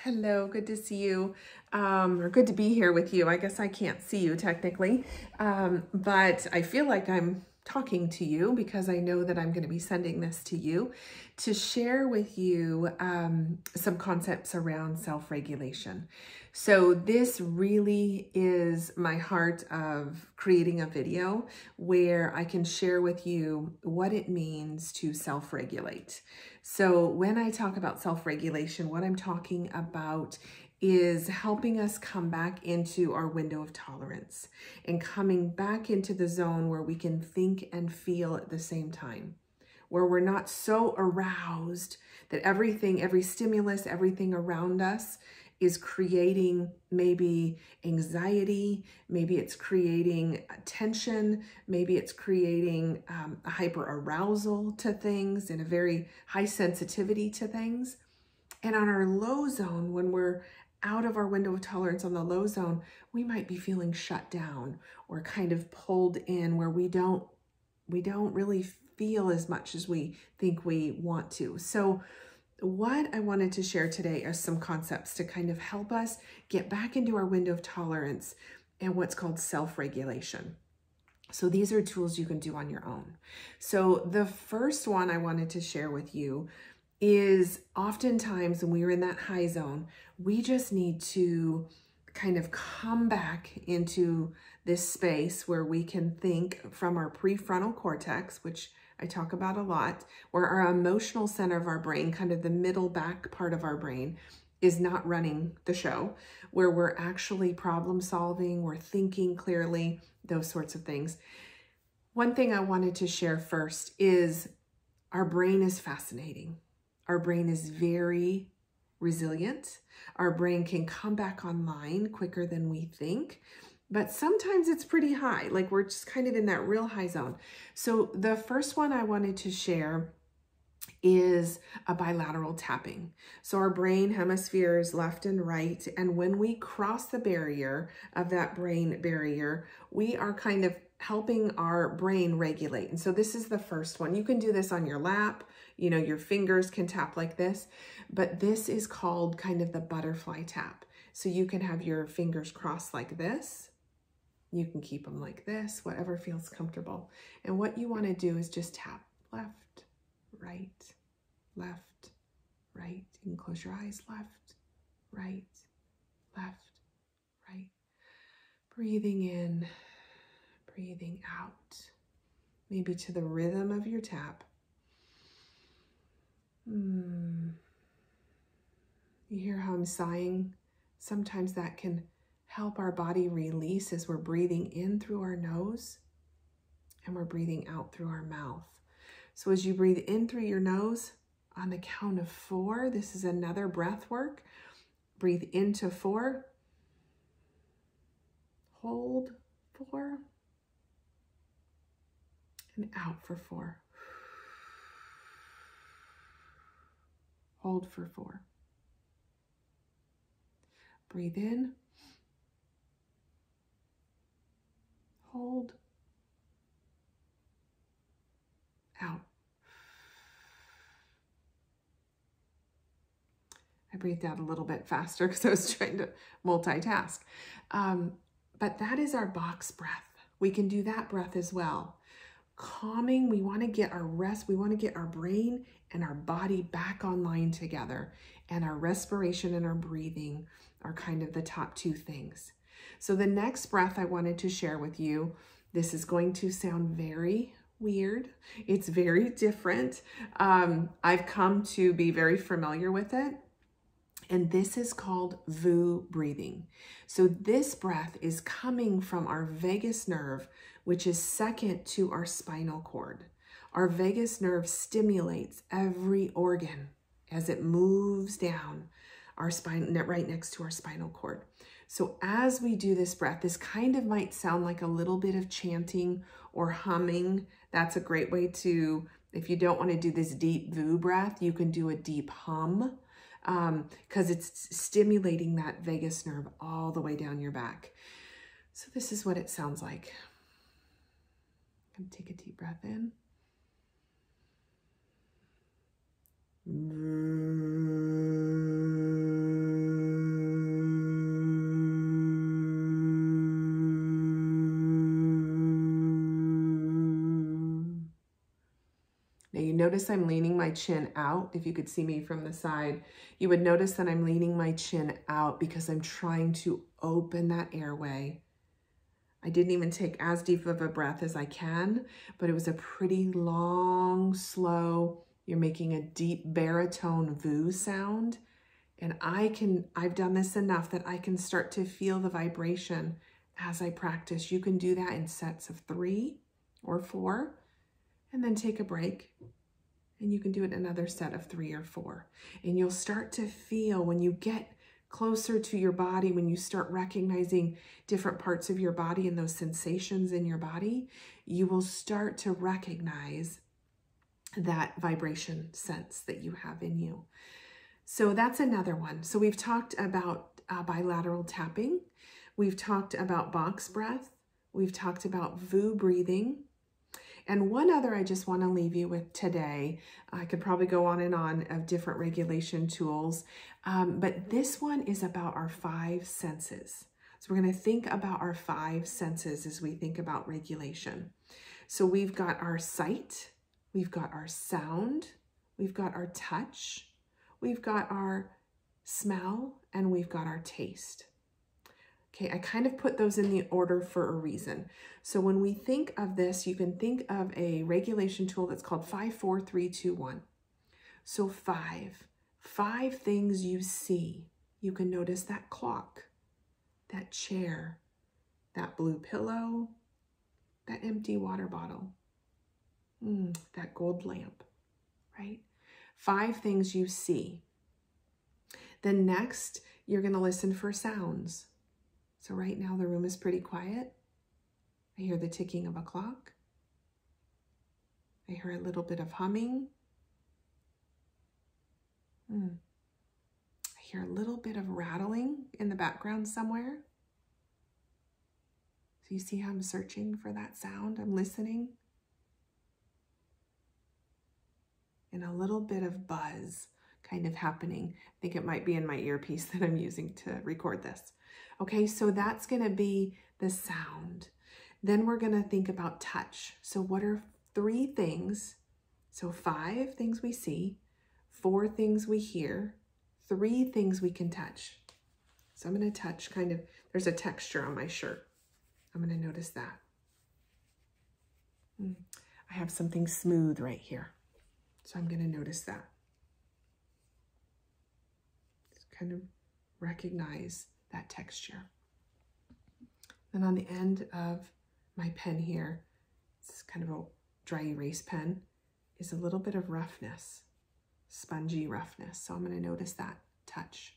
Hello, good to see you, or good to be here with you. I guess I can't see you technically, but I feel like I'm talking to you because I know that I'm going to be sending this to you to share with you some concepts around self-regulation. So this really is my heart of creating a video where I can share with you what it means to self-regulate. So when I talk about self-regulation, what I'm talking about is helping us come back into our window of tolerance and coming back into the zone where we can think and feel at the same time, where we're not so aroused that everything, every stimulus, everything around us is creating maybe anxiety, maybe it's creating tension, maybe it's creating a hyper arousal to things and a very high sensitivity to things. And on our low zone, when we're out of our window of tolerance on the low zone, we might be feeling shut down or kind of pulled in where we don't really feel as much as we think we want to. So what I wanted to share today are some concepts to kind of help us get back into our window of tolerance and what's called self-regulation. So these are tools you can do on your own. So the first one I wanted to share with you is oftentimes when we're in that high zone, we just need to kind of come back into this space where we can think from our prefrontal cortex, which I talk about a lot, where our emotional center of our brain, kind of the middle back part of our brain, is not running the show, where we're actually problem solving, we're thinking clearly, those sorts of things. One thing I wanted to share first is our brain is fascinating. Our brain is very resilient. Our brain can come back online quicker than we think, but sometimes it's pretty high, like we're just kind of in that real high zone. So the first one I wanted to share is a bilateral tapping. So our brain hemispheres left and right, and when we cross the barrier of that brain barrier, we are kind of helping our brain regulate. And so this is the first one. You can do this on your lap, you know, your fingers can tap like this, but this is called kind of the butterfly tap. So you can have your fingers crossed like this. You can keep them like this, whatever feels comfortable. And what you want to do is just tap left, right, left, right. You can close your eyes, left, right, left, right. Breathing in, breathing out, maybe to the rhythm of your tap. You hear how I'm sighing? Sometimes that can help our body release as we're breathing in through our nose and we're breathing out through our mouth. So as you breathe in through your nose, on the count of 4, this is another breath work. Breathe into 4, hold 4, and out for 4. Hold for 4. Breathe in, hold, out. I breathed out a little bit faster because I was trying to multitask. But that is our box breath. We can do that breath as well. Calming, we want to get our rest, we want to get our brain and our body back online together. And our respiration and our breathing are kind of the top 2 things. So the next breath I wanted to share with you, this is going to sound very weird. It's very different. I've come to be very familiar with it. And this is called Voo Breathing. So this breath is coming from our vagus nerve, which is second to our spinal cord. Our vagus nerve stimulates every organ as it moves down our spine, right next to our spinal cord. So as we do this breath, this kind of might sound like a little bit of chanting or humming. That's a great way to, if you don't want to do this deep Voo breath, you can do a deep hum. Because it's stimulating that vagus nerve all the way down your back. So this is what it sounds like. I'm gonna take a deep breath in. notice I'm leaning my chin out. If you could see me from the side, you would notice that I'm leaning my chin out because I'm trying to open that airway. I didn't even take as deep of a breath as I can, but it was a pretty long, slow, you're making a deep baritone Voo sound. And I've done this enough that I can start to feel the vibration as I practice. You can do that in sets of 3 or 4, and then take a break. And you can do it another set of 3 or 4. And you'll start to feel when you get closer to your body, when you start recognizing different parts of your body and those sensations in your body, you will start to recognize that vibration sense that you have in you. So that's another one. So we've talked about bilateral tapping. We've talked about box breath. We've talked about Voo breathing. And one other I just want to leave you with today. I could probably go on and on of different regulation tools, but this one is about our 5 senses. So we're going to think about our 5 senses as we think about regulation. So we've got our sight, we've got our sound, we've got our touch, we've got our smell, and we've got our taste. Okay, I kind of put those in the order for a reason. So when we think of this, you can think of a regulation tool that's called 5, 4, 3, 2, 1. So 5 things you see. You can notice that clock, that chair, that blue pillow, that empty water bottle, that gold lamp, right? 5 things you see. Then next, you're going to listen for sounds. So right now the room is pretty quiet. I hear the ticking of a clock. I hear a little bit of humming. I hear a little bit of rattling in the background somewhere. So you see how I'm searching for that sound? I'm listening. And a little bit of buzz kind of happening. I think it might be in my earpiece that I'm using to record this. Okay, so that's going to be the sound. Then we're going to think about touch. So what are 3 things? So 5 things we see, 4 things we hear, 3 things we can touch. So I'm going to touch kind of, there's a texture on my shirt. I'm going to notice that. I have something smooth right here. So I'm going to notice that. Just kind of recognize that texture. Then on the end of my pen here, it's kind of a dry erase pen, is a little bit of roughness, spongy roughness. So I'm going to notice that touch.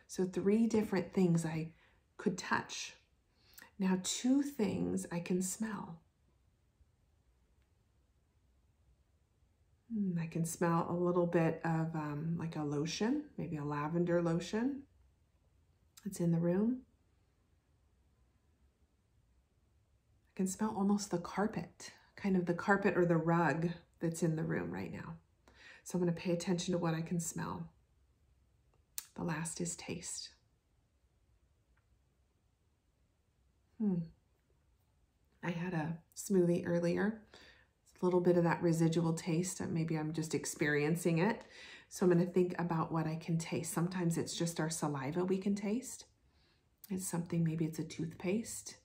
So 3 different things I could touch. Now 2 things I can smell. I can smell a little bit of like a lotion, maybe a lavender lotion that's in the room. I can smell almost the carpet, kind of the carpet or the rug that's in the room right now. So I'm going to pay attention to what I can smell. The last is taste. I had a smoothie earlier. A little bit of that residual taste. Maybe I'm just experiencing it. So I'm going to think about what I can taste. Sometimes it's just our saliva we can taste. It's something, maybe it's a toothpaste.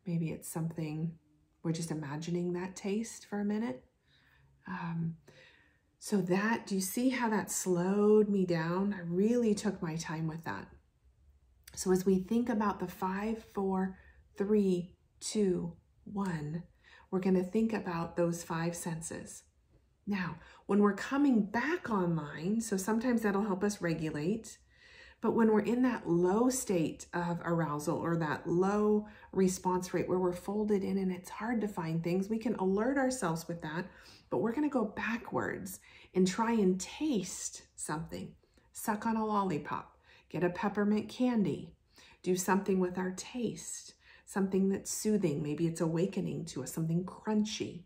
Maybe it's something, we're just imagining that taste for a minute. So that, do you see how that slowed me down? I really took my time with that. So as we think about the 5, 4, 3, 2, 1, we're going to think about those 5 senses. Now, when we're coming back online, so sometimes that'll help us regulate, but when we're in that low state of arousal or that low response rate where we're folded in and it's hard to find things, we can alert ourselves with that, but we're going to go backwards and try and taste something. Suck on a lollipop, get a peppermint candy, do something with our taste. Something that's soothing, maybe it's awakening to us, something crunchy.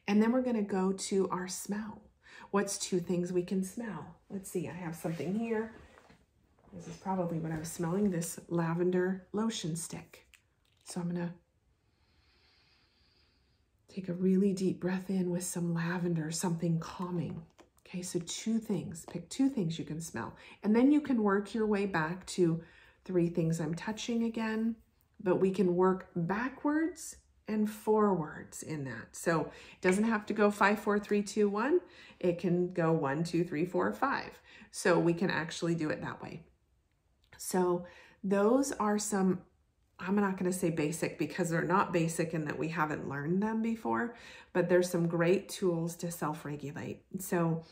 And then we're going to go to our smell. What's 2 things we can smell? Let's see, I have something here. This is probably what I was smelling, this lavender lotion stick. So I'm going to Take a really deep breath in with some lavender, something calming. Okay, so 2 things. Pick 2 things you can smell. And then you can work your way back to 3 things I'm touching again, but we can work backwards and forwards in that. So it doesn't have to go 5, 4, 3, 2, 1. It can go 1, 2, 3, 4, 5. So we can actually do it that way. So those are some, I'm not going to say basic because they're not basic in that we haven't learned them before, but there's some great tools to self-regulate. So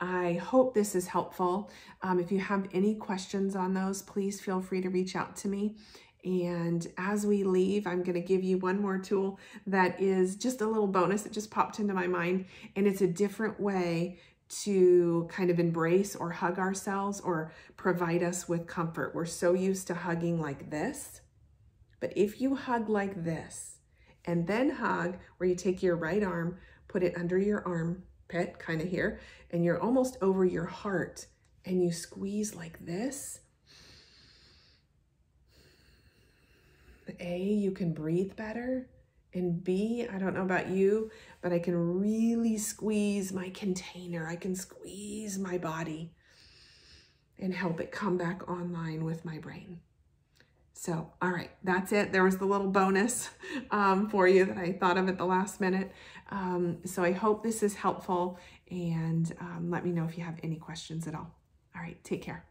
I hope this is helpful. If you have any questions on those, please feel free to reach out to me. And as we leave, I'm going to give you one more tool that is just a little bonus. It just popped into my mind, and it's a different way to kind of embrace or hug ourselves or provide us with comfort. We're so used to hugging like this, but if you hug like this and then hug where you take your right arm, put it under your armpit kind of here, and you're almost over your heart, and you squeeze like this, A, you can breathe better, and B, I don't know about you, but I can really squeeze my container. I can squeeze my body and help it come back online with my brain. So, all right, that's it. There was the little bonus for you that I thought of at the last minute. So I hope this is helpful, and let me know if you have any questions at all. All right, take care.